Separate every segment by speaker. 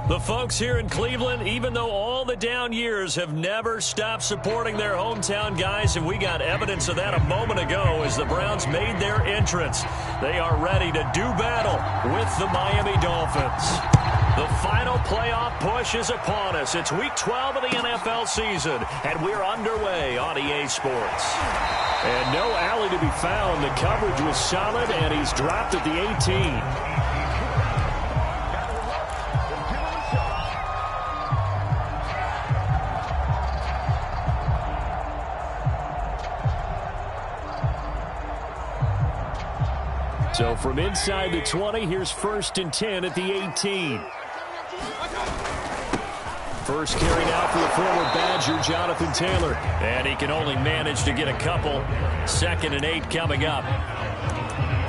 Speaker 1: The folks here in Cleveland, even though all the down years, have never stopped supporting their hometown guys, and we got evidence of that a moment ago as the Browns made their entrance. They are ready to do battle with the Miami Dolphins. The final playoff push is upon us. It's Week 12 of the NFL season, and we're underway on EA Sports. And no alley to be found. The coverage was solid, and he's dropped at the 18. So from inside the 20, here's 1st and 10 at the 18. First carry now for the former Badger, Jonathan Taylor. And he can only manage to get a couple. 2nd and 8 coming up.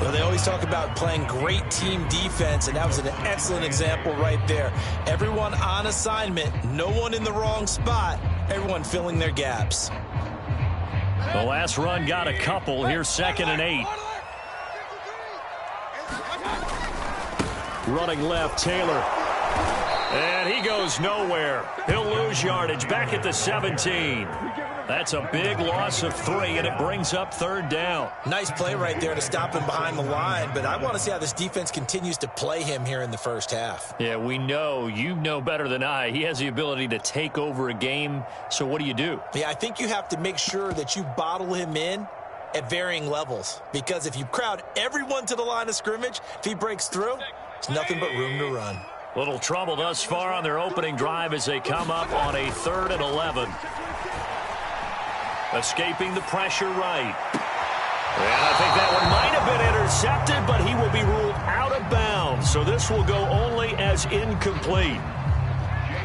Speaker 2: Well, they always talk about playing great team defense, and that was an excellent example right there. Everyone on assignment, no one in the wrong spot, everyone filling their gaps.
Speaker 1: The last run got a couple. Here's 2nd and 8. Running left, Taylor. And he goes nowhere. He'll lose yardage back at the 17. That's a big loss of 3, and it brings up 3rd down.
Speaker 2: Nice play right there to stop him behind the line, but I want to see how this defense continues to play him here in the first half.
Speaker 1: Yeah, we know. You know better than I. He has the ability to take over a game, so what do you do?
Speaker 2: Yeah, I think you have to make sure that you bottle him in at varying levels, because if you crowd everyone to the line of scrimmage, if he breaks through, it's nothing but room to run.
Speaker 1: Little trouble thus far on their opening drive as they come up on a 3rd and 11. Escaping the pressure right. And I think that one might have been intercepted, but he will be ruled out of bounds. So this will go only as incomplete.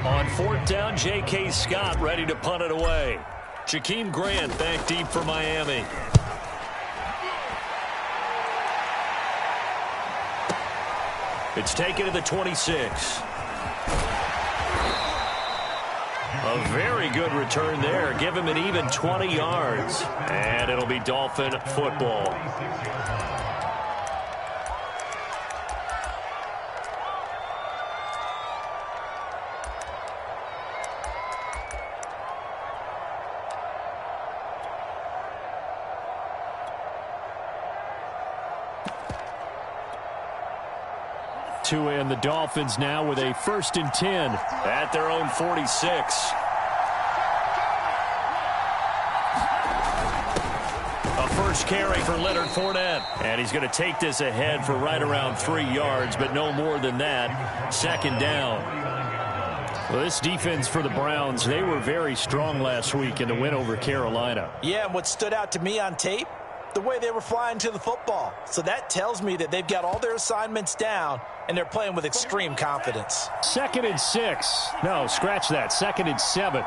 Speaker 1: On 4th down, J.K. Scott ready to punt it away. Jakeem Grant back deep for Miami. It's taken to the 26. A very good return there. Give him an even 20 yards. And it'll be Dolphin football. And the Dolphins now with a 1st and 10 at their own 46. A first carry for Leonard Fournette. And he's going to take this ahead for right around 3 yards, but no more than that. 2nd down. Well, this defense for the Browns, they were very strong last week in the win over Carolina.
Speaker 2: Yeah, and what stood out to me on tape, the way they were flying to the football. So that tells me that they've got all their assignments down, and they're playing with extreme confidence.
Speaker 1: 2nd and 6. No, scratch that. 2nd and 7.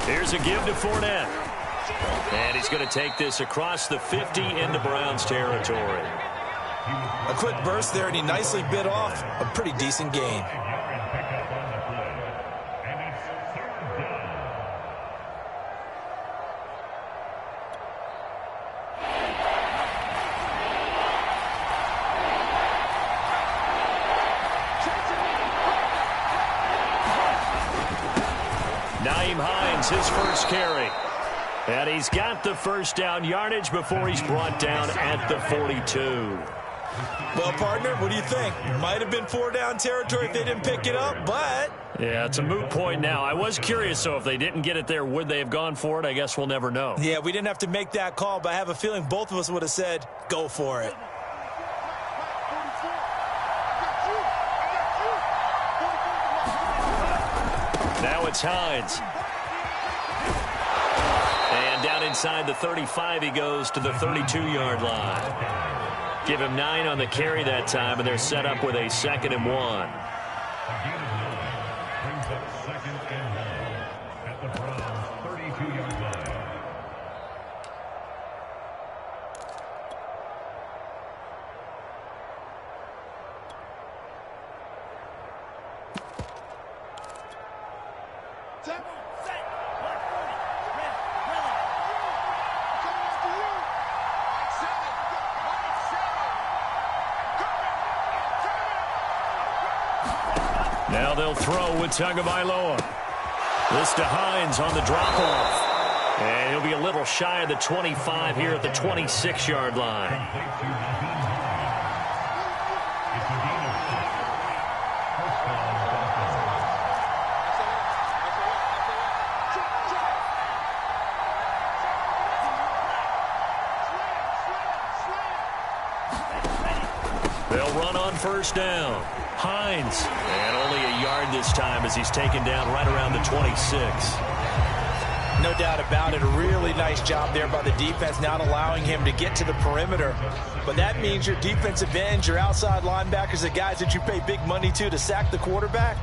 Speaker 1: Here's a give to Fournette. And he's going to take this across the 50 into Browns territory.
Speaker 2: A quick burst there, and he nicely bit off a pretty decent gain.
Speaker 1: His first carry. And he's got the 1st down yardage before he's brought down at the 42.
Speaker 2: Well, partner, what do you think? Might have been 4 down territory if they didn't pick it up, but...
Speaker 1: Yeah, it's a moot point now. I was curious, so if they didn't get it there, would they have gone for it? I guess we'll never know.
Speaker 2: Yeah, we didn't have to make that call, but I have a feeling both of us would have said, go for it.
Speaker 1: Now it's Hines. And down inside the 35, he goes to the 32-yard line. Give him 9 on the carry that time, and they're set up with a 2nd and 1. Now they'll throw with Tagovailoa. This to Hines on the drop-off. And he'll be a little shy of the 25 here at the 26-yard line. They'll run on first down. Hines. And only a yard this time as he's taken down right around the 26.
Speaker 2: No doubt about it. A really nice job there by the defense, not allowing him to get to the perimeter. But that means your defensive ends, your outside linebackers, the guys that you pay big money to sack the quarterback,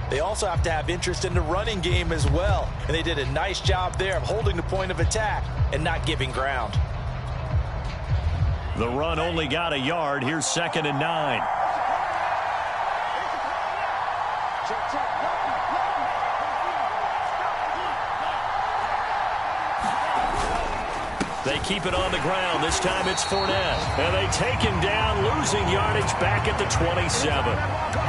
Speaker 2: they also have to have interest in the running game as well. And they did a nice job there of holding the point of attack and not giving ground.
Speaker 1: The run only got a yard. Here's 2nd and 9. They keep it on the ground. This time it's Fournette. And they take him down, losing yardage back at the 27.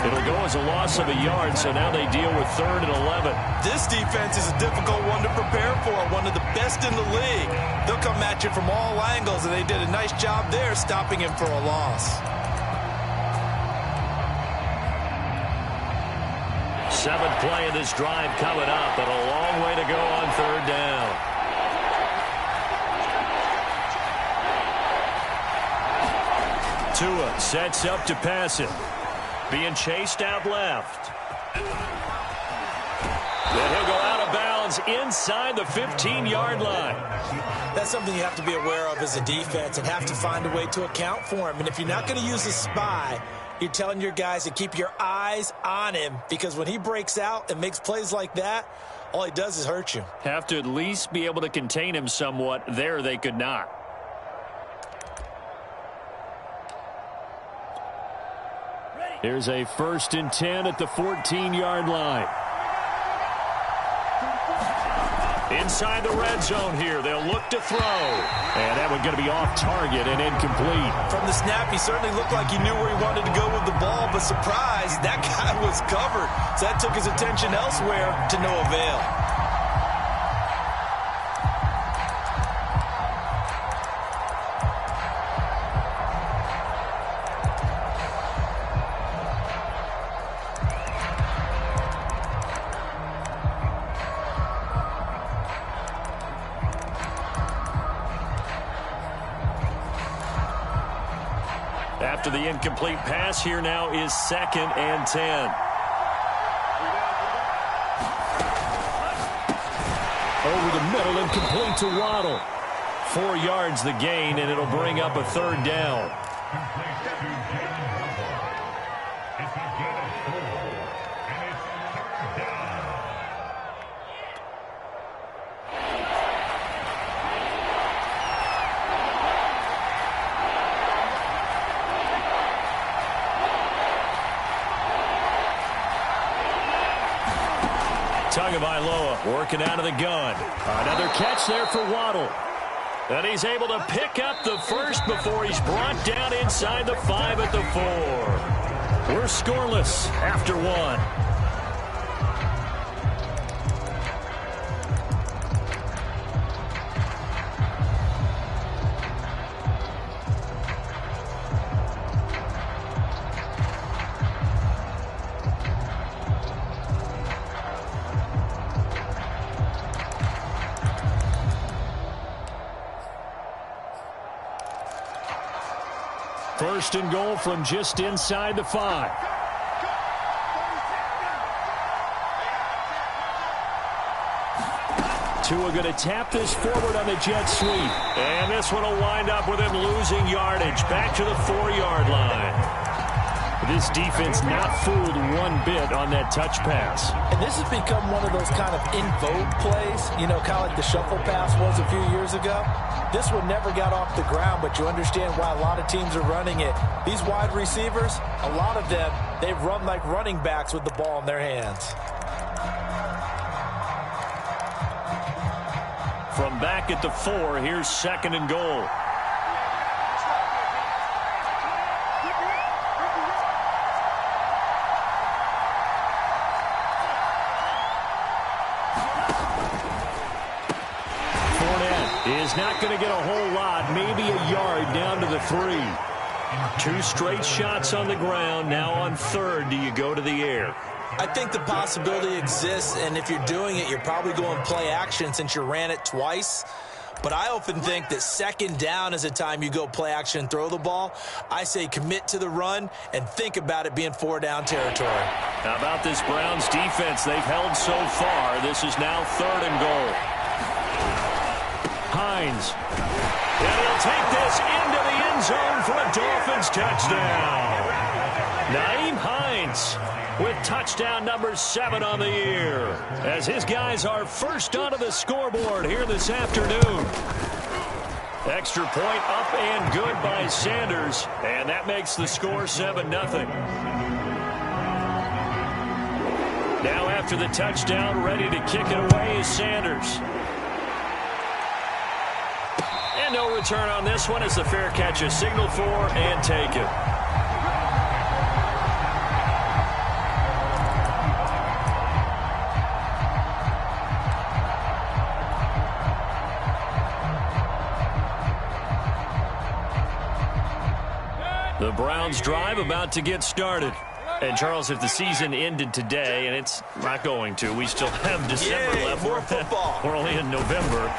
Speaker 1: It'll go as a loss of a yard, so now they deal with 3rd and 11.
Speaker 2: This defense is a difficult one to prepare for, one of the best in the league. They'll come at you from all angles, and they did a nice job there stopping him for a loss.
Speaker 1: 7th play of this drive coming up, but a long way to go on 3rd down. Tua sets up to pass it. Being chased out left. Then he'll go out of bounds inside the 15-yard line.
Speaker 2: That's something you have to be aware of as a defense and have to find a way to account for him. And if you're not going to use a spy, you're telling your guys to keep your eyes on him, because when he breaks out and makes plays like that, all he does is hurt you.
Speaker 1: Have to at least be able to contain him somewhat. There they could not. Here's a 1st and 10 at the 14-yard line. Inside the red zone here. They'll look to throw. And that one's going to be off target and incomplete.
Speaker 2: From the snap, he certainly looked like he knew where he wanted to go with the ball, but surprise, that guy was covered. So that took his attention elsewhere to no avail.
Speaker 1: After the incomplete pass, here now is 2nd and 10. Over the middle and complete to Waddle. 4 yards the gain, and it'll bring up a 3rd down. Tagovailoa working out of the gun. Another catch there for Waddle. And he's able to pick up the first before he's brought down inside the 5 at the 4. We're scoreless after 1. First and goal from just inside the 5. Tua going to tap this forward on the jet sweep. And this one will wind up with him losing yardage back to the 4-yard line. This defense not fooled one bit on that touch pass.
Speaker 2: And this has become one of those kind of in vogue plays, you know, kind of like the shuffle pass was a few years ago. This one never got off the ground, but you understand why a lot of teams are running it. These wide receivers, a lot of them, they run like running backs with the ball in their hands.
Speaker 1: From back at the 4, here's 2nd and goal. He's not going to get a whole lot, maybe a yard down to the 3. 2 straight shots on the ground. Now on 3rd, do you go to the air?
Speaker 2: I think the possibility exists, and if you're doing it, you're probably going play action since you ran it twice. But I often think that 2nd down is a time you go play action and throw the ball. I say commit to the run and think about it being 4-down territory.
Speaker 1: How about this Browns defense? They've held so far. This is now 3rd and goal. Hines. And he'll take this into the end zone for a Dolphins touchdown. Nyheim Hines with touchdown number 7 on the year, as his guys are first onto the scoreboard here this afternoon. Extra point up and good by Sanders, and that makes the score 7-0. Now after the touchdown, ready to kick it away is Sanders. And no return on this one as the fair catch is signaled for and taken. The Browns drive about to get started. And, Charles, if the season ended today, and it's not going to, we still have December left.
Speaker 2: More football.
Speaker 1: We're only in November.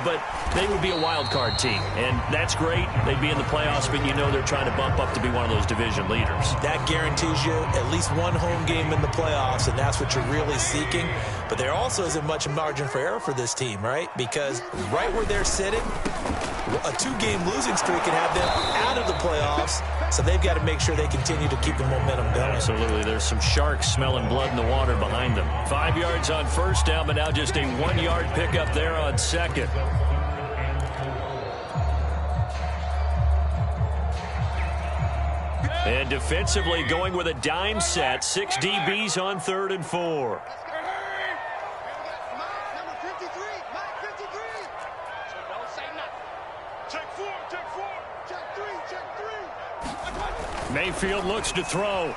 Speaker 1: But they would be a wild card team. And that's great. They'd be in the playoffs, but you know they're trying to bump up to be one of those division leaders.
Speaker 2: That guarantees you at least one home game in the playoffs, and that's what you're really seeking. But there also isn't much margin for error for this team, right? Because right where they're sitting, a 2-game losing streak can have them out of the playoffs. So they've got to make sure they continue to keep the momentum going.
Speaker 1: Absolutely. There's some sharks smelling blood in the water behind them. 5 yards on 1st down, but now just a 1-yard pickup there on 2nd. And defensively going with a dime set. 6 DBs on 3rd and 4. Mayfield looks to throw.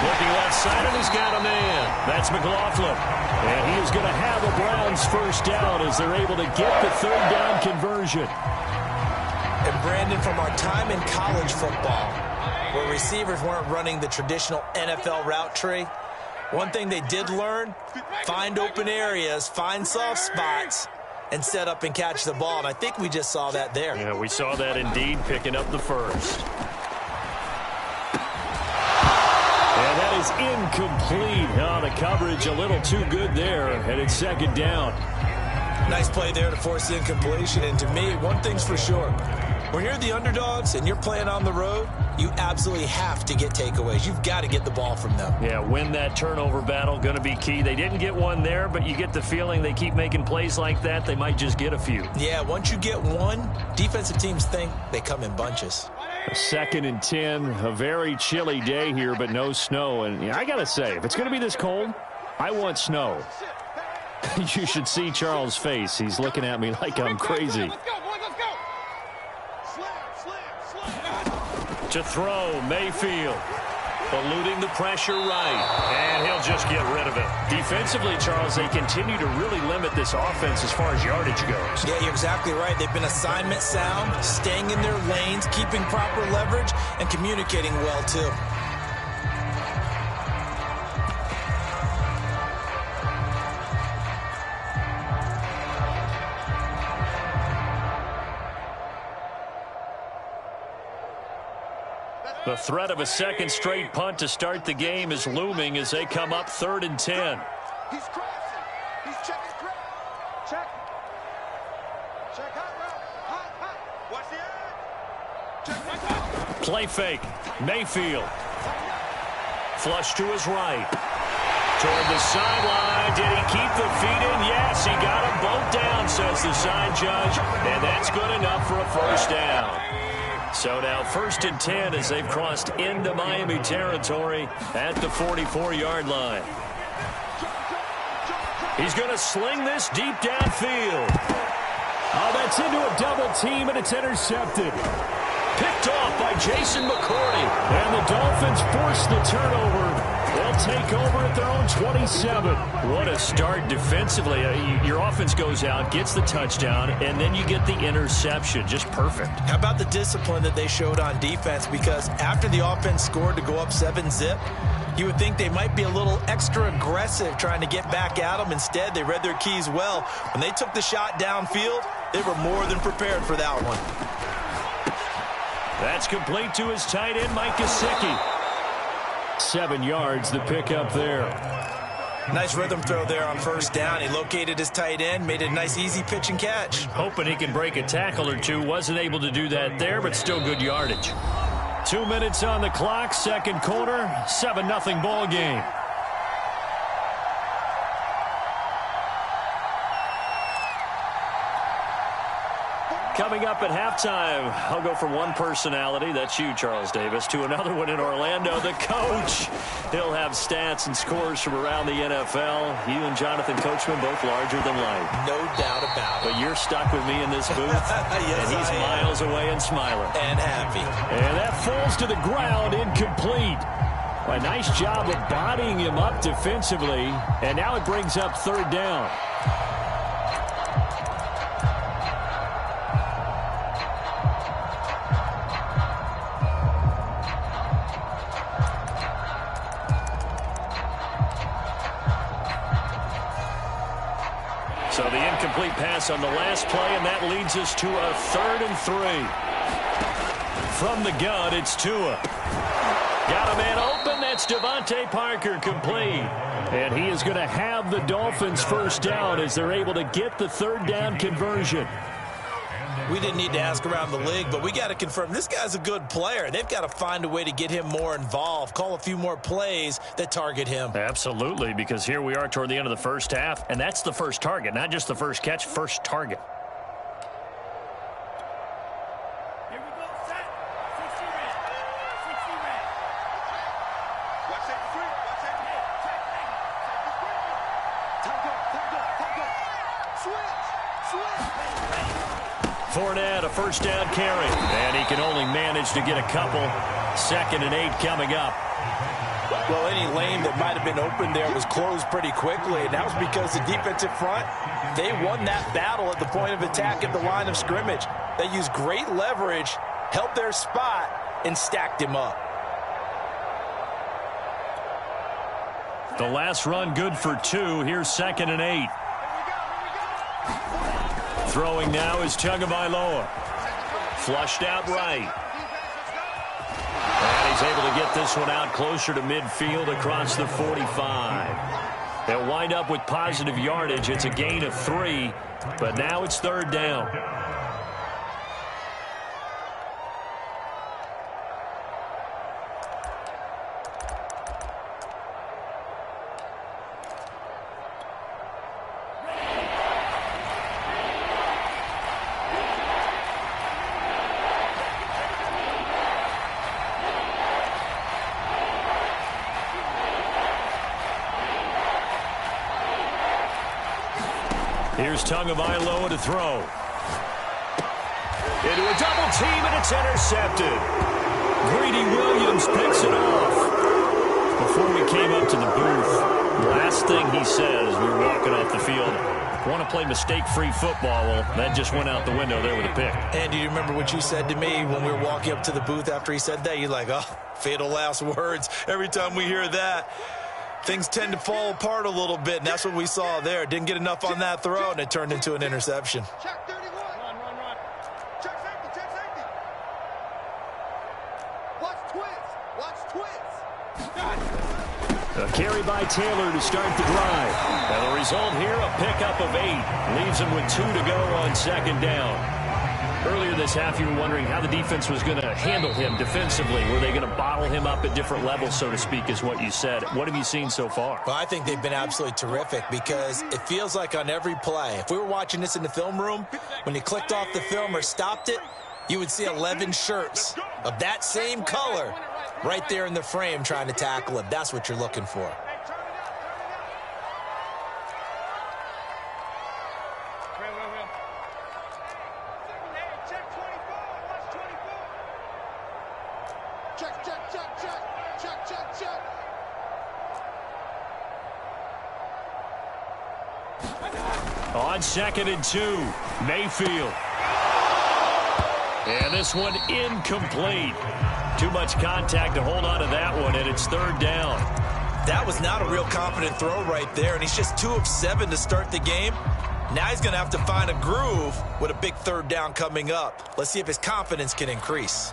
Speaker 1: Looking left side, and he's got a man. That's McLaughlin. And he is going to have a Browns 1st down as they're able to get the 3rd down conversion.
Speaker 2: And, Brandon, from our time in college football, where receivers weren't running the traditional NFL route tree, one thing they did learn, find open areas, find soft spots, and set up and catch the ball. And I think we just saw that there.
Speaker 1: Yeah, we saw that indeed, picking up the 1st. And that is incomplete. Oh, the coverage a little too good there, and it's 2nd down.
Speaker 2: Nice play there to force the incompletion. And to me, one thing's for sure. When you're the underdogs and you're playing on the road, you absolutely have to get takeaways. You've got to get the ball from them.
Speaker 1: Yeah, win that turnover battle, going to be key. They didn't get one there, but you get the feeling they keep making plays like that, they might just get a few.
Speaker 2: Yeah, once you get one, defensive teams think they come in bunches.
Speaker 1: 2nd and 10, a very chilly day here, but no snow. And I got to say, if it's going to be this cold, I want snow. You should see Charles' face. He's looking at me like I'm crazy. To throw, Mayfield. Eluding the pressure right. And he'll just get rid of it. Defensively, Charles, they continue to really limit this offense as far as yardage goes.
Speaker 2: Yeah, you're exactly right. They've been assignment sound, staying in their lanes, keeping proper leverage, and communicating well, too.
Speaker 1: The threat of a 2nd straight punt to start the game is looming as they come up 3rd and 10.
Speaker 3: He's crossing. He's checking. Check. Check hot. Watch the edge. Check.
Speaker 1: Play fake. Mayfield. Flush to his right. Toward the sideline. Did he keep the feet in? Yes, he got them both down, says the side judge. And that's good enough for a 1st down. So now 1st and 10 as they've crossed into Miami territory at the 44-yard line. He's going to sling this deep downfield. Oh, that's into a double team, and it's intercepted. Picked off by Jason McCourty. And the Dolphins force the turnover. They'll take over at their own 27. What a start defensively. Your offense goes out, gets the touchdown, and then you get the interception. Just perfect.
Speaker 2: How about the discipline that they showed on defense? Because after the offense scored to go up 7-zip, you would think they might be a little extra aggressive trying to get back at them. Instead, they read their keys well. When they took the shot downfield, they were more than prepared for that one.
Speaker 1: That's complete to his tight end, Mike Gesicki. 7 yards, the pickup there.
Speaker 2: Nice rhythm throw there on first down. He located his tight end, made it a nice, easy pitch and catch.
Speaker 1: Hoping he can break a tackle or two. Wasn't able to do that there, but still good yardage. 2 minutes on the clock, second quarter, 7-0 ball game. Coming up at halftime, I'll go from one personality, that's you, Charles Davis, to another one in Orlando, the coach. He'll have stats and scores from around the NFL. You and Jonathan Coachman both larger than life.
Speaker 2: No doubt about it.
Speaker 1: But you're stuck with me in this booth,
Speaker 2: yes,
Speaker 1: and he's miles away and smiling.
Speaker 2: And happy.
Speaker 1: And that falls to the ground, incomplete. A nice job of bodying him up defensively, and now it brings up third down. So the incomplete pass on the last play, and that leads us to a 3rd and 3. From the gun, it's Tua. Got a man open. That's Devontae Parker, complete. And he is going to have the Dolphins first down as they're able to get the third down conversion.
Speaker 2: We didn't need to ask around the league, but we got to confirm this guy's a good player. They've got to find a way to get him more involved, call a few more plays that target him.
Speaker 1: Absolutely, because here we are toward the end of the first half, and that's the first target, not just the first catch, first target.
Speaker 3: Here we go, set. 60 red. 60 red. Watch that free. Watch that hit. Check. Time go. Switch.
Speaker 1: Fournette, a first down carry, and he can only manage to get a couple. 2nd and 8 coming up.
Speaker 2: Well, any lane that might have been open there was closed pretty quickly, and that was because the defensive front, they won that battle at the point of attack at the line of scrimmage. They used great leverage, held their spot, and stacked him up.
Speaker 1: The last run good for 2. Here's 2nd and 8. Throwing now is Tagovailoa. Flushed out right. And he's able to get this one out closer to midfield across the 45. They'll wind up with positive yardage. It's a gain of 3, but now it's third down. Here's Tagovailoa to throw. Into a double team, and it's intercepted. Greedy Williams picks it off. Before we came up to the booth, last thing he said as we were walking off the field, want to play mistake-free football. Well, that just went out the window there with a pick.
Speaker 2: And do you remember what you said to me when we were walking up to the booth after he said that? You're like, oh, fatal last words. Every time we hear that, things tend to fall apart a little bit, and that's what we saw there. Didn't get enough on that throw, and it turned into an interception.
Speaker 3: Check 31. Run. Check safety. Watch twins.
Speaker 1: A carry by Taylor to start the drive. And the result here, a pickup of 8. Leaves him with 2 to go on 2nd down. Earlier this half, you were wondering how the defense was going to handle him defensively. Were they going to bottle him up at different levels, so to speak, is what you said. What have you seen so far?
Speaker 2: Well, I think they've been absolutely terrific because it feels like on every play, if we were watching this in the film room, when you clicked off the film or stopped it, you would see 11 shirts of that same color right there in the frame trying to tackle him. That's what you're looking for.
Speaker 3: Check, check, check, check. Check, check, check.
Speaker 1: On 2nd and 2, Mayfield. And this one incomplete. Too much contact to hold on to that one, and it's 3rd down.
Speaker 2: That was not a real confident throw right there, and he's just 2 of 7 to start the game. Now he's going to have to find a groove with a big 3rd down coming up. Let's see if his confidence can increase.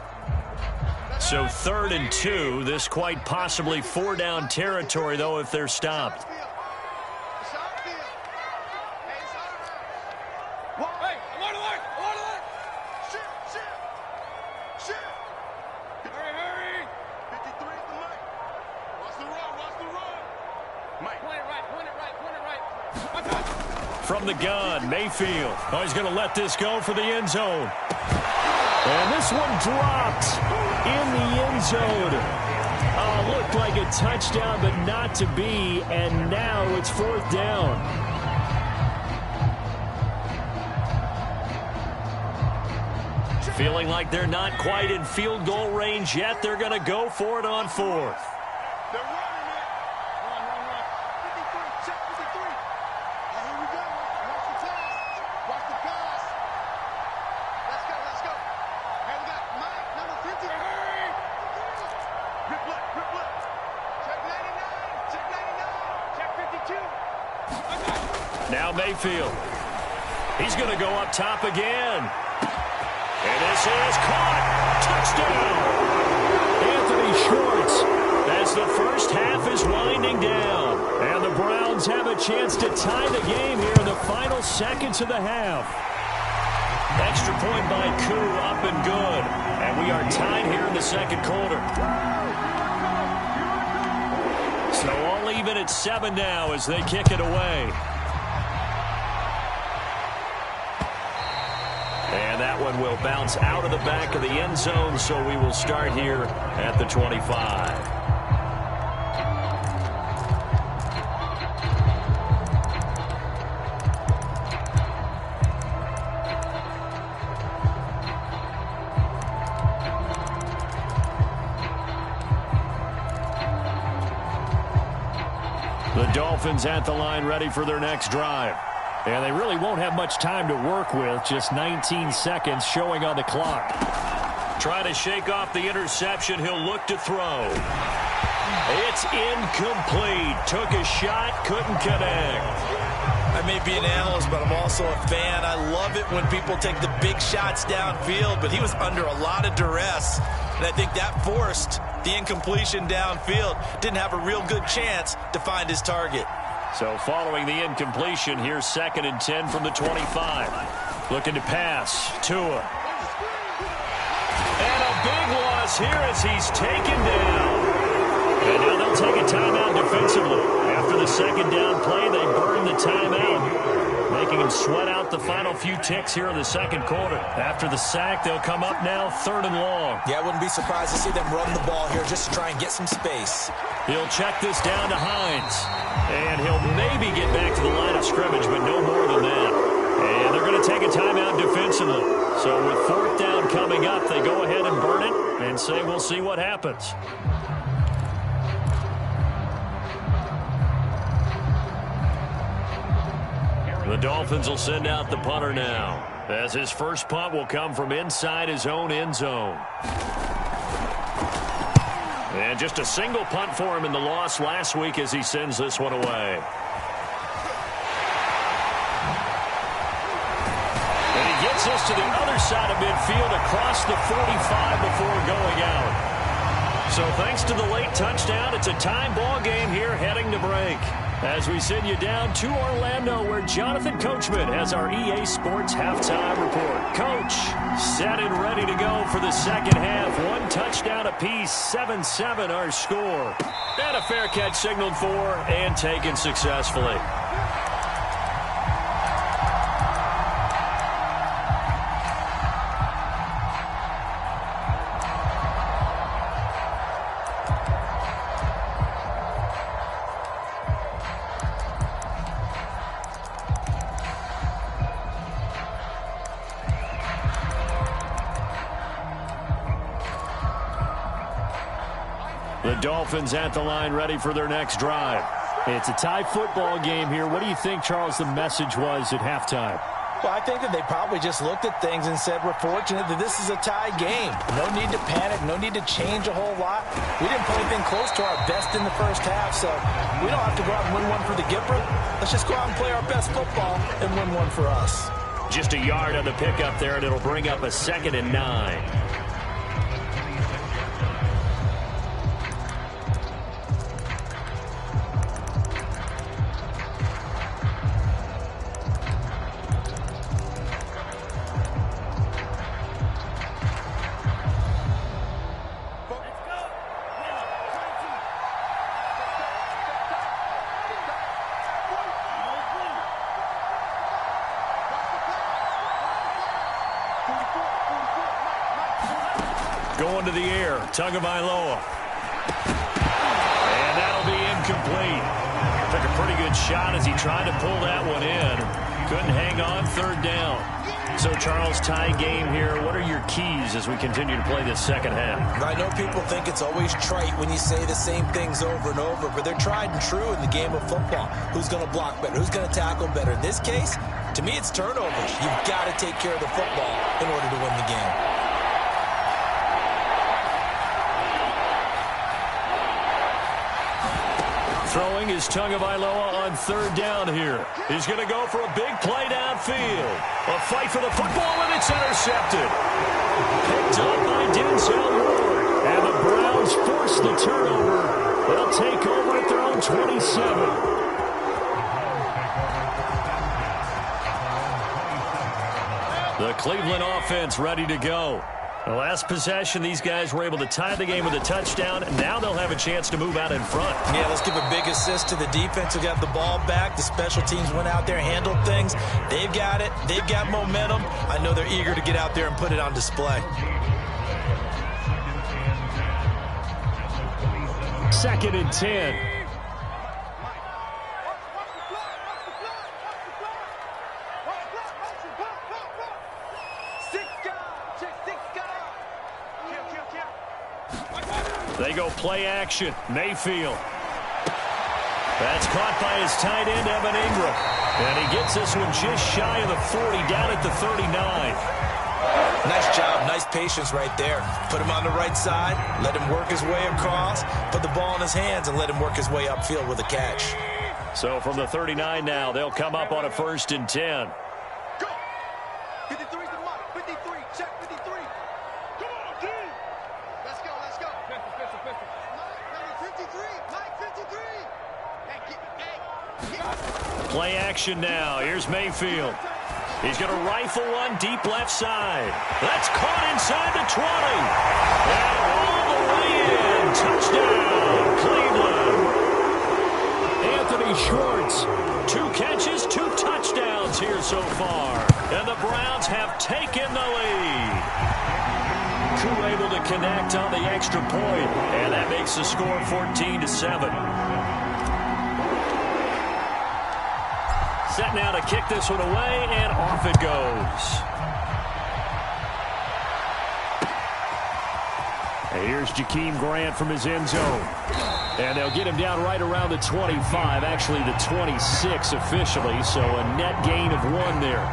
Speaker 1: So 3rd and 2, this quite possibly 4-down territory, though, if they're stopped. From the gun, Mayfield. Oh, he's going to let this go for the end zone. And this one dropped in the end zone. Oh, looked like a touchdown, but not to be. And now it's 4th down. Feeling like they're not quite in field goal range yet. They're going to go for it on 4th. Now Mayfield. He's going to go up top again. And this is caught. Touchdown. Anthony Schwartz as the first half is winding down. And the Browns have a chance to tie the game here in the final seconds of the half. Extra point by Koo, up and good. And we are tied here in the 2nd quarter. So all even at 7 now as they kick it away. And that one will bounce out of the back of the end zone, so we will start here at the 25. The Dolphins at the line ready for their next drive. And they really won't have much time to work with. Just 19 seconds showing on the clock. Trying to shake off the interception. He'll look to throw. It's incomplete. Took a shot, couldn't connect.
Speaker 2: I may be an analyst, but I'm also a fan. I love it when people take the big shots downfield, but he was under a lot of duress. And I think that forced the incompletion downfield. Didn't have a real good chance to find his target.
Speaker 1: So following the incompletion, here's 2nd and 10 from the 25. Looking to pass. Tua. And a big loss here as he's taken down. And now they'll take a timeout defensively. After the 2nd down play, they burn the timeout, making him sweat out the final few ticks here in the 2nd quarter. After the sack, they'll come up now 3rd and long.
Speaker 2: Yeah, I wouldn't be surprised to see them run the ball here just to try and get some space.
Speaker 1: He'll check this down to Hines. And he'll maybe get back to the line of scrimmage, but no more than that. And they're going to take a timeout defensively. So with 4th down coming up, they go ahead and burn it and say we'll see what happens. The Dolphins will send out the punter now, as his first punt will come from inside his own end zone. And just a single punt for him in the loss last week as he sends this one away. And he gets us to the other side of midfield across the 45 before going out. So thanks to the late touchdown, it's a time ball game here heading to break. As we send you down to Orlando, where Jonathan Coachman has our EA Sports halftime report. Coach, set and ready to go for the 2nd half. 1 touchdown apiece, 7-7 our score. And a fair catch signaled for and taken successfully. The Dolphins at the line ready for their next drive.
Speaker 4: It's a tie football game here. What do you think, Charles, the message was at halftime?
Speaker 2: Well, I think that they probably just looked at things and said, we're fortunate that this is a tie game. No need to panic, no need to change a whole lot. We didn't play anything close to our best in the first half, so we don't have to go out and win one for the Gipper. Let's just go out and play our best football and win one for us.
Speaker 1: Just a yard on the pickup there, and it'll bring up a 2nd and 9. Going to the air, Tagovailoa. And that'll be incomplete. Took a pretty good shot as he tried to pull that one in. Couldn't hang on, 3rd down. So, Charles, tie game here. What are your keys as we continue to play this second half?
Speaker 2: I know people think it's always trite when you say the same things over and over, but they're tried and true in the game of football. Who's going to block better? Who's going to tackle better? In this case, to me, it's turnovers. You've got to take care of the football in order to win the game.
Speaker 1: Throwing is Tagovailoa on 3rd down here. He's going to go for a big play downfield. A fight for the football, and it's intercepted. Picked up by Denzel Ward. And the Browns force the turnover. They'll take over at their own 27. The Cleveland offense ready to go. The last possession, these guys were able to tie the game with a touchdown. Now they'll have a chance to move out in front.
Speaker 2: Yeah, let's give a big assist to the defense who got the ball back. The special teams went out there, handled things. They've got it. They've got momentum. I know they're eager to get out there and put it on display.
Speaker 1: 2nd and 10. They go play action. Mayfield. That's caught by his tight end, Evan Ingram. And he gets this one just shy of the 40, down at the 39.
Speaker 2: Nice job. Nice patience right there. Put him on the right side. Let him work his way across. Put the ball in his hands and let him work his way upfield with a catch.
Speaker 1: So from the 39 now, they'll come up on a 1st and 10.
Speaker 3: Go. 53's the mark. 53. Check 53. Come on, dude. Let's go. Let's go. Pistol. Mike 53. Mike 53. Hey,
Speaker 1: Play action now. Here's Mayfield. He's going to rifle one deep left side. That's caught inside the 20. And all the way in. Touchdown, Cleveland. Anthony Schwartz. 2 catches, 2 touchdowns here so far. And the Browns have taken the lead. Koo able to connect on the extra point. And that makes the score 14-7. Set now to kick this one away, and off it goes. And here's Jakeem Grant from his end zone. And they'll get him down right around the 25, actually the 26 officially, so a net gain of 1 there.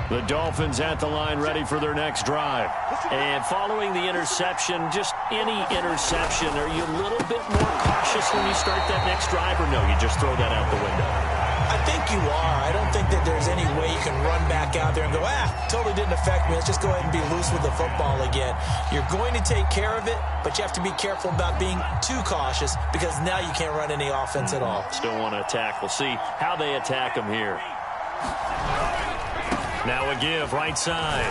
Speaker 1: The Dolphins at the line ready for their next drive. And following the interception, just any interception, are you a little bit more cautious when you start that next drive, or no, you just throw that out the window?
Speaker 2: I think you are. I don't think that there's any way you can run back out there and go, totally didn't affect me. Let's just go ahead and be loose with the football again. You're going to take care of it, but you have to be careful about being too cautious because now you can't run any offense at all.
Speaker 1: Still want to attack. We'll see how they attack them here. Now a give, right side.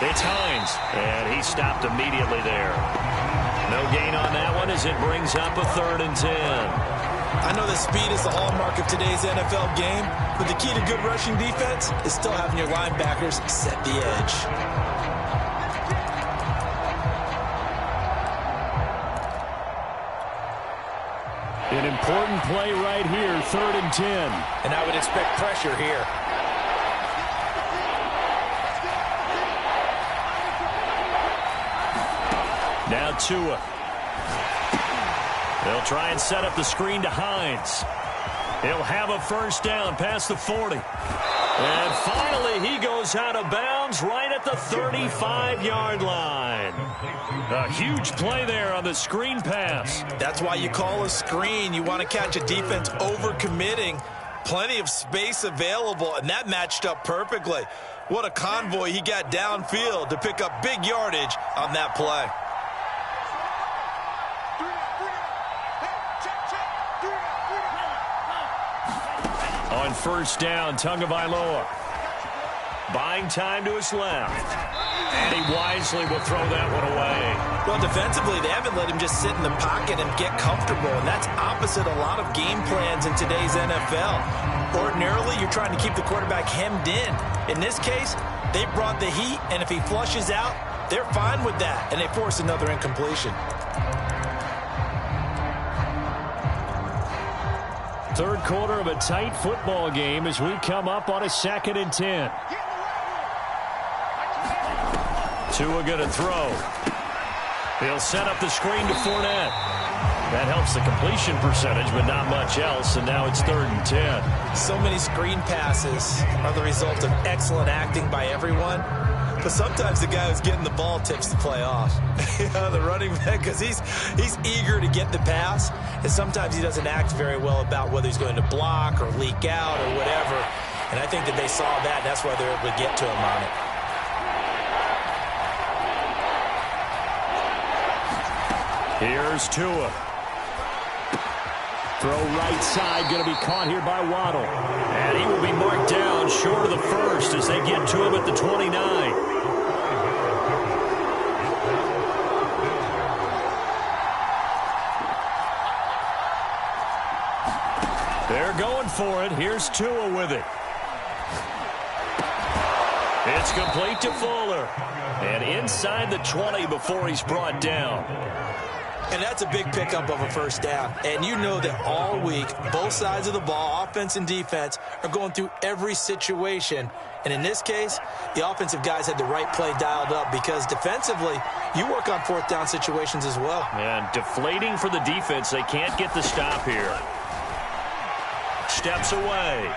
Speaker 1: It's Hines, and he stopped immediately there. No gain on that one as it brings up a 3rd and 10.
Speaker 2: I know that speed is the hallmark of today's NFL game, but the key to good rushing defense is still having your linebackers set the edge.
Speaker 4: An important play right here, 3rd and 10.
Speaker 2: And I would expect pressure here.
Speaker 1: Now Tua. They'll try and set up the screen to Hines. He'll have a first down past the 40. And finally, he goes out of bounds right at the 35-yard line. A huge play there on the screen pass.
Speaker 2: That's why you call a screen. You want to catch a defense overcommitting. Plenty of space available, and that matched up perfectly. What a convoy he got downfield to pick up big yardage on that play.
Speaker 1: On first down, Tagovailoa buying time to his left. And he wisely will throw that one away.
Speaker 2: Well, defensively, they haven't let him just sit in the pocket and get comfortable, and that's opposite a lot of game plans in today's NFL. Ordinarily, you're trying to keep the quarterback hemmed in. In this case, they brought the heat, and if he flushes out, they're fine with that, and they force another incompletion.
Speaker 4: Third quarter of a tight football game as we come up on a 2nd and 10.
Speaker 1: Tua going to throw. He'll set up the screen to Fournette. That helps the completion percentage, but not much else, and now it's 3rd and 10.
Speaker 2: So many screen passes are the result of excellent acting by everyone. But sometimes the guy who's getting the ball tips the play off. The running back, because he's eager to get the pass, and sometimes he doesn't act very well about whether he's going to block or leak out or whatever. And I think that they saw that, and that's why they're able to get to him on it.
Speaker 1: Here's Tua.
Speaker 4: Throw right side, going to be caught here by Waddle.
Speaker 1: And he will be marked down short of the first as they get to him at the 29. They're going for it. Here's Tua with it. It's complete to Fuller. And inside the 20 before he's brought down.
Speaker 2: And that's a big pickup of a first down. And you know that all week, both sides of the ball, offense and defense, are going through every situation. And in this case, the offensive guys had the right play dialed up because defensively, you work on 4th down situations as well.
Speaker 1: And deflating for the defense. They can't get the stop here. Steps away.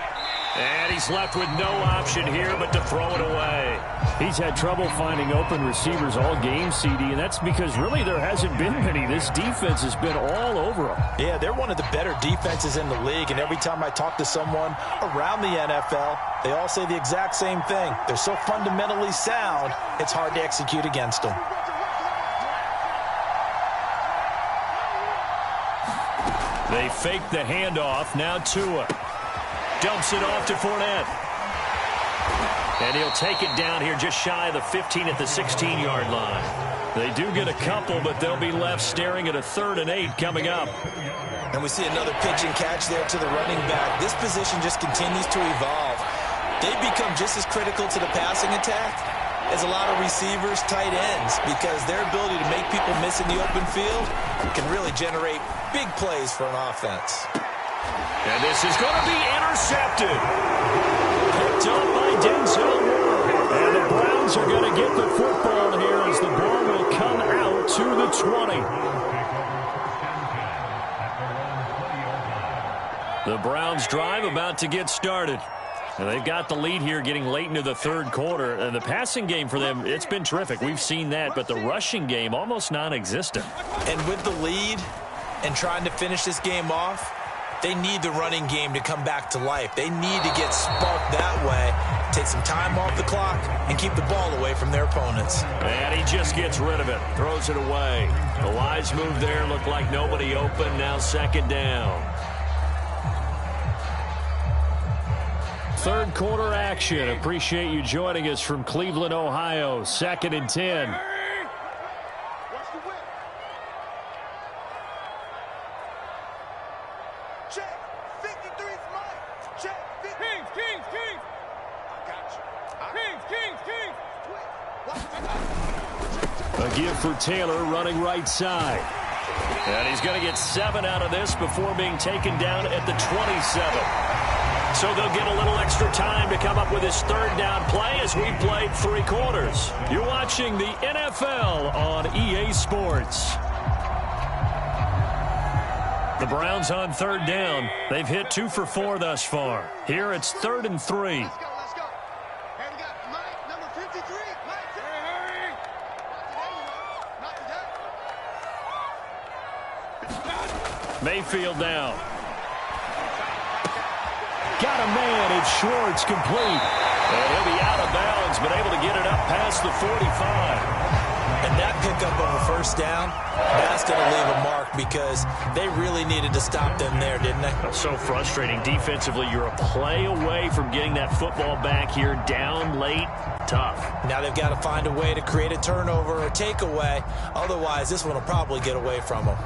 Speaker 1: And he's left with no option here but to throw it away.
Speaker 4: He's had trouble finding open receivers all game, CD, and that's because really there hasn't been many. This defense has been all over them.
Speaker 2: Yeah, they're one of the better defenses in the league, and every time I talk to someone around the NFL, they all say the exact same thing. They're so fundamentally sound, it's hard to execute against them.
Speaker 1: They fake the handoff. Now Tua dumps it off to Fournette. And he'll take it down here just shy of the 15 at the 16-yard line. They do get a couple, but they'll be left staring at a 3rd and 8 coming up.
Speaker 2: And we see another pitch and catch there to the running back. This position just continues to evolve. They become just as critical to the passing attack as a lot of receivers, tight ends, because their ability to make people miss in the open field can really generate big plays for an offense.
Speaker 1: And this is going to be intercepted. Picked up by Denzel Ward. And the Browns are going to get the football here as the ball will come out to the 20. The Browns drive about to get started. And they've got the lead here getting late into the 3rd quarter. And the passing game for them, it's been terrific. We've seen that. But the rushing game, almost non-existent.
Speaker 2: And with the lead and trying to finish this game off, they need the running game to come back to life. They need to get sparked that way, take some time off the clock, and keep the ball away from their opponents.
Speaker 1: And he just gets rid of it, throws it away. The wise move there looked like nobody open. Now 2nd down.
Speaker 4: 3rd quarter action. Appreciate you joining us from Cleveland, Ohio. 2nd and 10. A give for Taylor running right side.
Speaker 1: And he's going to get 7 out of this before being taken down at the 27. So they'll get a little extra time to come up with his third down play as we played 3 quarters. You're watching the NFL on EA Sports. The Browns on third down. They've hit 2 for 4 thus far. Here it's 3rd and 3.
Speaker 3: Let's go, let's go. And we got Mike, number 53. Mike, hurry. Not today.
Speaker 1: Mayfield now. Got a man. It's Schwartz, complete. And he'll be out of bounds, but able to get it up past the 45.
Speaker 2: And that pickup of a first down, that's going to leave a mark because they really needed to stop them there, didn't they?
Speaker 1: So frustrating. Defensively, you're a play away from getting that football back here down late. Tough.
Speaker 2: Now they've got to find a way to create a turnover or takeaway. Otherwise, this one will probably get away from them.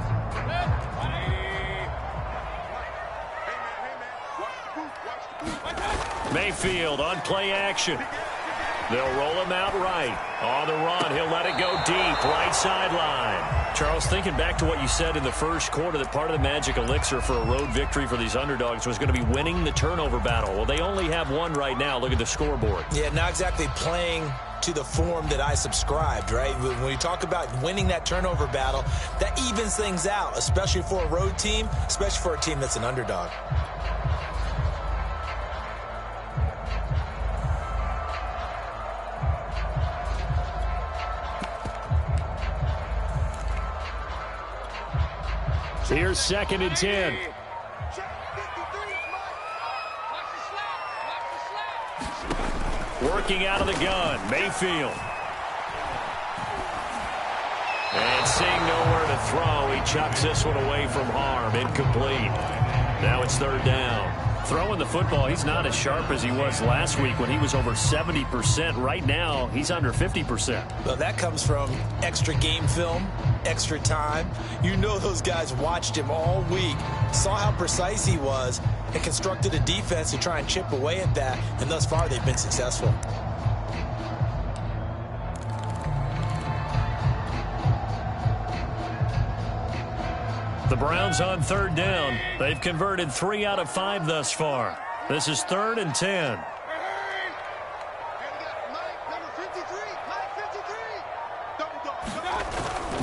Speaker 1: Mayfield on play action. They'll roll him out right. On the run, he'll let it go deep, right sideline. Charles, thinking back to what you said in the first quarter, that part of the magic elixir for a road victory for these underdogs was going to be winning the turnover battle. Well, they only have one right now. Look at the scoreboard.
Speaker 2: Yeah, not exactly playing to the form that I subscribed, right? When you talk about winning that turnover battle, that evens things out, especially for a road team, especially for a team that's an underdog.
Speaker 1: Here's 2nd and 10. Working out of the gun, Mayfield. And seeing nowhere to throw, he chucks this one away from harm. Incomplete. Now it's 3rd down. Throwing the football, he's not as sharp as he was last week when he was over 70%. Right now, he's under 50%.
Speaker 2: Well, that comes from extra game film, extra time. You know those guys watched him all week, saw how precise he was, and constructed a defense to try and chip away at that, and thus far they've been successful.
Speaker 1: The Browns on 3rd down. They've converted 3 out of 5 thus far. This is 3rd and 10.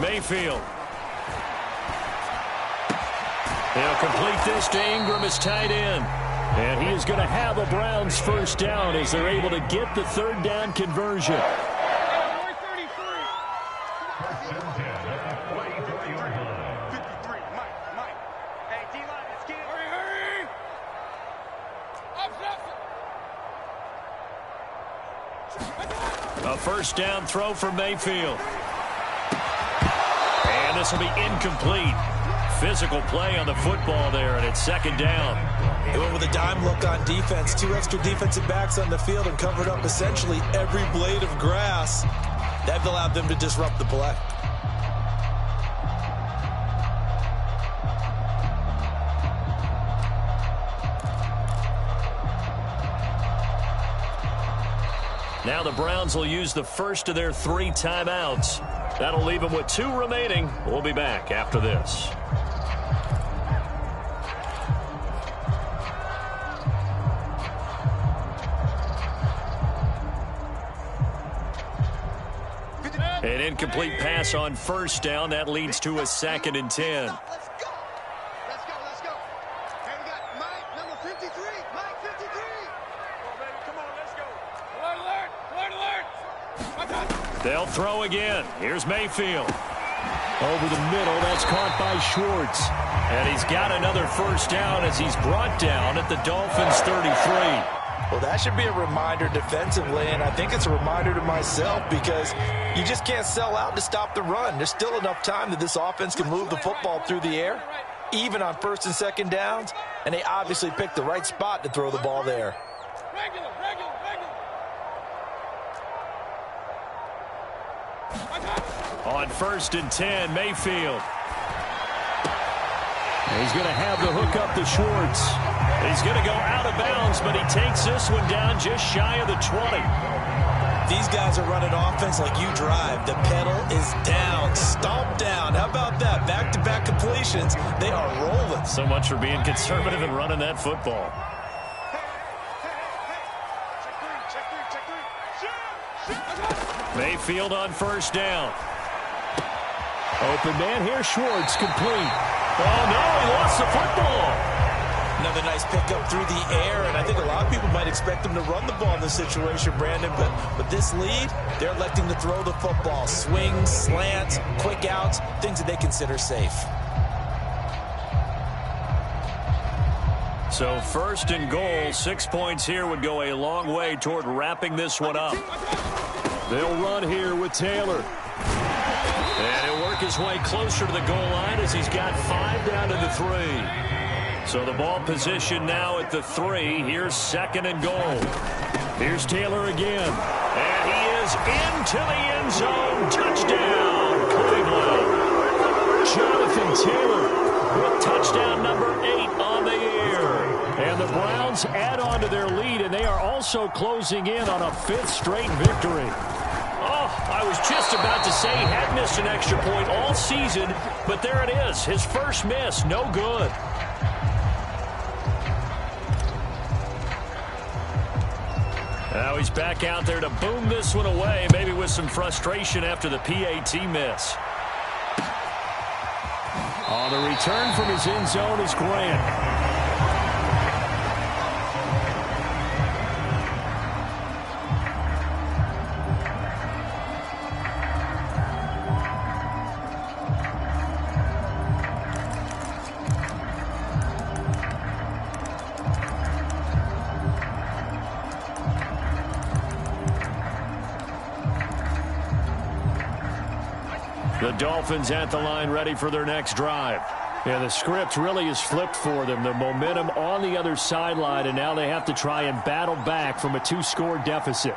Speaker 1: Mayfield. He'll complete this to Ingram as tight end. And he is going to have a Browns first down as they're able to get the 3rd down conversion. A first down throw for Mayfield. And this will be incomplete. Physical play on the football there, and it's 2nd down.
Speaker 2: They went with a dime look on defense. 2 extra defensive backs on the field and covered up essentially every blade of grass. That allowed them to disrupt the play.
Speaker 1: Now the Browns will use the first of their 3 timeouts. That'll leave them with 2 remaining. We'll be back after this. An incomplete pass on first down. That leads to a 2nd and 10.
Speaker 3: Let's go. Let's go, let's go. And we got Mike, number 53. Mike, 53. Come on, baby. Come on, let's go. Alert, alert, alert.
Speaker 1: They'll throw again. Here's Mayfield. Over the middle. That's caught by Schwartz. And he's got another first down as he's brought down at the Dolphins' 33.
Speaker 2: Well, that should be a reminder defensively, and I think it's a reminder to myself because you just can't sell out to stop the run. There's still enough time that this offense can move the football through the air, even on 1st and 2nd downs, and they obviously picked the right spot to throw the ball there.
Speaker 1: On 1st and 10, Mayfield. He's going to have the hook up to Schwartz. He's going to go out of bounds, but he takes this one down just shy of the 20.
Speaker 2: These guys are running offense like you drive. The pedal is down. Stomp down. How about that? Back-to-back completion. situations, they are rolling.
Speaker 1: So much for being conservative and running that football. Mayfield on first down.
Speaker 4: Open man here, Schwartz, complete.
Speaker 1: Oh, no, he lost the football.
Speaker 2: Another nice pickup through the air, and I think a lot of people might expect them to run the ball in this situation, Brandon, but with this lead, they're electing to throw the football. Swings, slants, quick outs, things that they consider safe.
Speaker 1: So first and goal, 6 points here would go a long way toward wrapping this one up.
Speaker 4: They'll run here with Taylor.
Speaker 1: And he'll work his way closer to the goal line as he's got 5 down to the 3. So the ball position now at the 3. Here's second and goal. Here's Taylor again. And he is into the end zone. Touchdown, Cleveland.
Speaker 4: Jonathan Taylor
Speaker 1: with touchdown number 8 on the year.
Speaker 4: And the Browns add on to their lead, and they are also closing in on a 5th straight victory.
Speaker 1: Oh, I was just about to say he had missed an extra point all season, but there it is. His first miss, no good. Now he's back out there to boom this one away, maybe with some frustration after the PAT miss.
Speaker 4: On the return from his end zone is Grant.
Speaker 1: The Dolphins at the line ready for their next drive.
Speaker 4: Yeah, the script really is flipped for them. The momentum on the other sideline, and now they have to try and battle back from a 2-score deficit.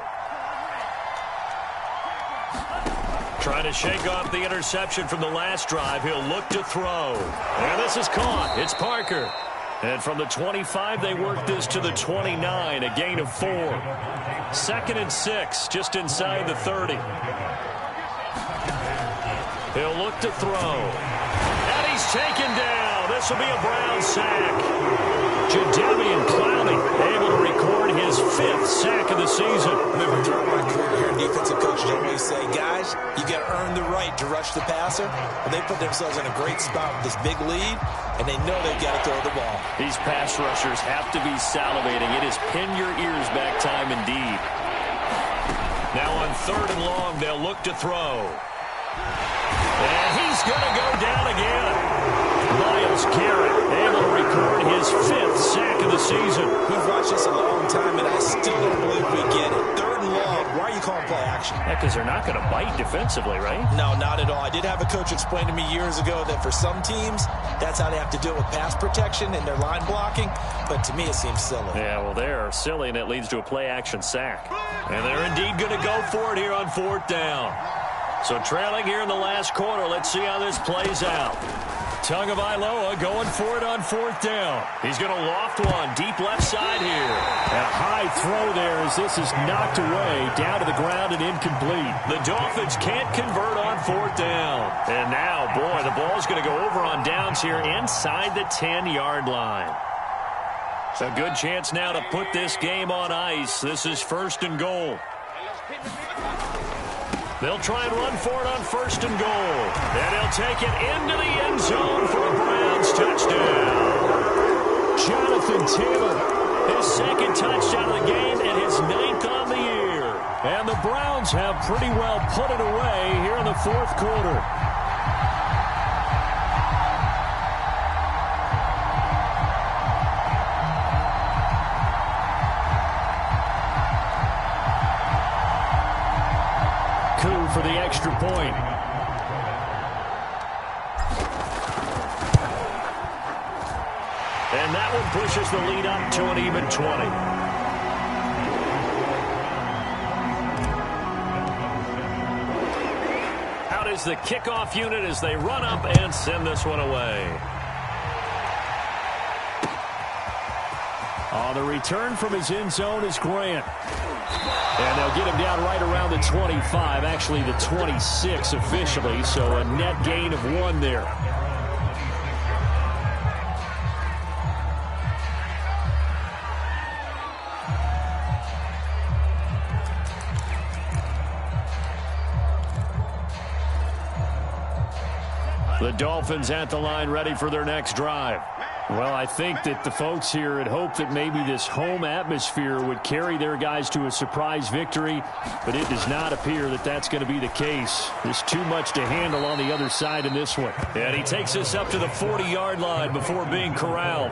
Speaker 1: Trying to shake off the interception from the last drive. He'll look to throw. And this is caught. It's Parker. And from the 25, they work this to the 29, a gain of 4. 2nd and 6, just inside the 30. He'll look to throw. And he's taken down. This will be a Brown sack. Jadeveon Clowney able to record his 5th sack of the season.
Speaker 2: Remember, throughout my career here, defensive coaches always say, guys, you got to earn the right to rush the passer. But they put themselves in a great spot with this big lead, and they know they've got to throw the ball.
Speaker 1: These pass rushers have to be salivating. It is pin your ears back time indeed. Now on 3rd and long, they'll look to throw. And he's going to go down again. Myles Garrett able to record his 5th sack of the season.
Speaker 2: We've watched this a long time, and I still don't believe we get it. 3rd and long. Why are you calling play action?
Speaker 1: Yeah, because they're not going to bite defensively, right?
Speaker 2: No, not at all. I did have a coach explain to me years ago that for some teams, that's how they have to deal with pass protection and their line blocking. But to me, it seems silly.
Speaker 1: Yeah, well, they're silly, and it leads to a play-action sack. And they're indeed going to go for it here on 4th down. So trailing here in the last quarter. Let's see how this plays out. Tagovailoa going for it on 4th down. He's going to loft one deep left side here.
Speaker 4: A high throw there as this is knocked away, down to the ground and incomplete.
Speaker 1: The Dolphins can't convert on 4th down. And now, boy, the ball's going to go over on downs here inside the 10-yard line. So a good chance now to put this game on ice. This is 1st and goal. They'll try and run for it on 1st and goal. And he'll take it into the end zone for a Browns touchdown.
Speaker 4: Jonathan Taylor.
Speaker 1: His 2nd touchdown of the game and his 9th on the year.
Speaker 4: And the Browns have pretty well put it away here in the 4th quarter. For the extra point.
Speaker 1: And that one pushes the lead up to an even 20. Out is the kickoff unit as they run up and send this one away.
Speaker 4: On the return from his end zone is Grant. And they'll get him down right around the 25, actually the 26 officially, so a net gain of 1 there.
Speaker 1: The Dolphins at the line ready for their next drive.
Speaker 4: Well, I think that the folks here had hoped that maybe this home atmosphere would carry their guys to a surprise victory, but it does not appear that that's going to be the case. There's too much to handle on the other side in this one.
Speaker 1: And he takes us up to the 40-yard line before being corralled.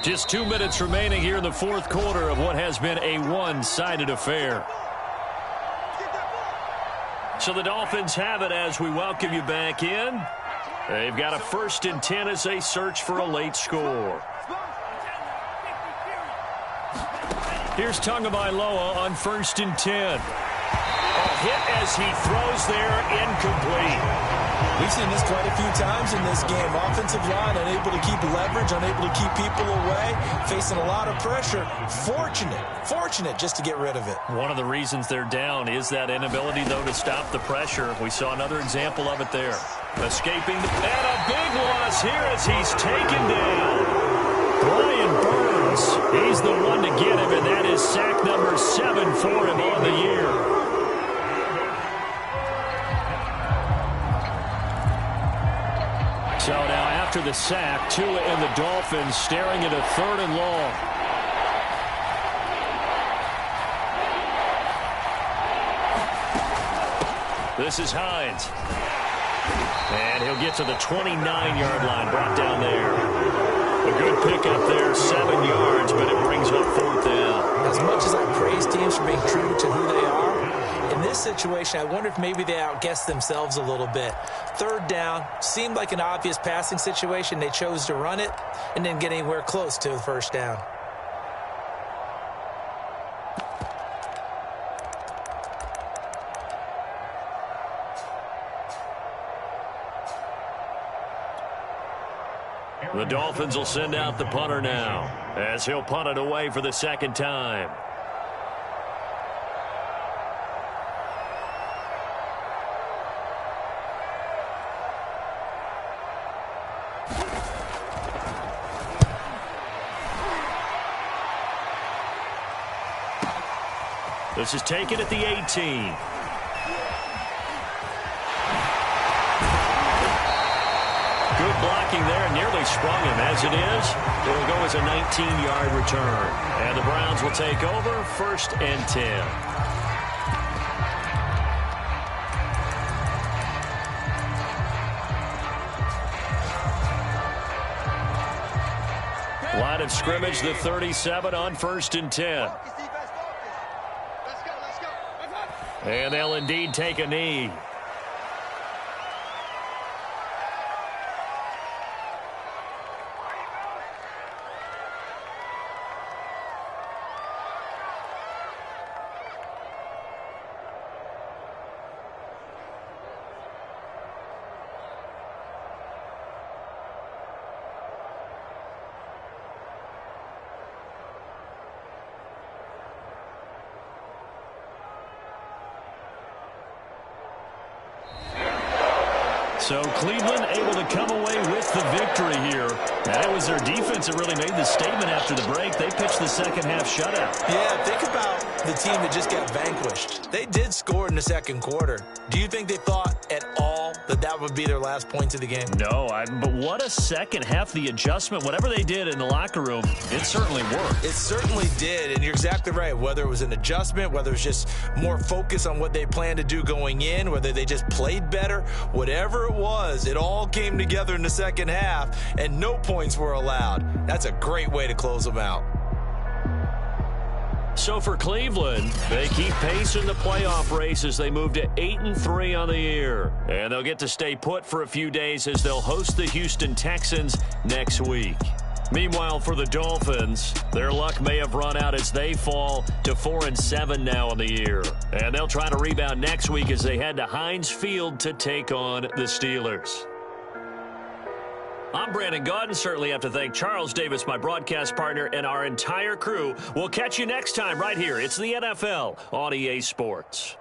Speaker 1: Just 2 minutes remaining here in the fourth quarter of what has been a one-sided affair. So the Dolphins have it as we welcome you back in. They've got a 1st and 10 as they search for a late score. Here's Tagovailoa on 1st and 10. A hit as he throws there, incomplete.
Speaker 2: We've seen this quite a few times in this game. Offensive line unable to keep leverage, unable to keep people away, facing a lot of pressure. Fortunate just to get rid of it.
Speaker 1: One of the reasons they're down is that inability, though, to stop the pressure. We saw another example of it there. Escaping, and a big loss here as he's taken down. Brian Burns, he's the one to get him, and that is sack number 7 for him on the year. So now after the sack, Tua and the Dolphins staring at a 3rd and long. This is Hines. And he'll get to the 29-yard line, brought down there. A good pickup there, 7 yards, but it brings up 4th down.
Speaker 2: As much as I praise teams for being true to who they are, in this situation, I wonder if maybe they outguessed themselves a little bit. 3rd down, seemed like an obvious passing situation. They chose to run it and didn't get anywhere close to the 1st down.
Speaker 1: The Dolphins will send out the punter now as he'll punt it away for the 2nd time. This is taken at the 18. Good blocking there, nearly sprung him. As it is, it'll go as a 19-yard return. And the Browns will take over, 1st and 10. Line of scrimmage, the 37 on 1st and 10. And they'll indeed take a knee. So Cleveland able to come away with the victory here. And it was their defense that really made the statement after the break. They pitched the 2nd half shutout.
Speaker 2: Yeah, think about the team that just got vanquished. They did score in the 2nd quarter. Do you think they thought at all that that would be their last points of the game?
Speaker 1: No, but what a 2nd half. The adjustment, whatever they did in the locker room, it certainly worked.
Speaker 2: It certainly did, and you're exactly right. Whether it was an adjustment, whether it was just more focus on what they planned to do going in, whether they just played better, whatever it was, it all came together in the 2nd half, and no points were allowed. That's a great way to close them out.
Speaker 1: So for Cleveland, they keep pace in the playoff race as they move to 8-3 on the year. And they'll get to stay put for a few days as they'll host the Houston Texans next week. Meanwhile, for the Dolphins, their luck may have run out as they fall to 4-7 now on the year. And they'll try to rebound next week as they head to Heinz Field to take on the Steelers. I'm Brandon Gaudin. Certainly have to thank Charles Davis, my broadcast partner, and our entire crew. We'll catch you next time right here. It's the NFL on EA Sports.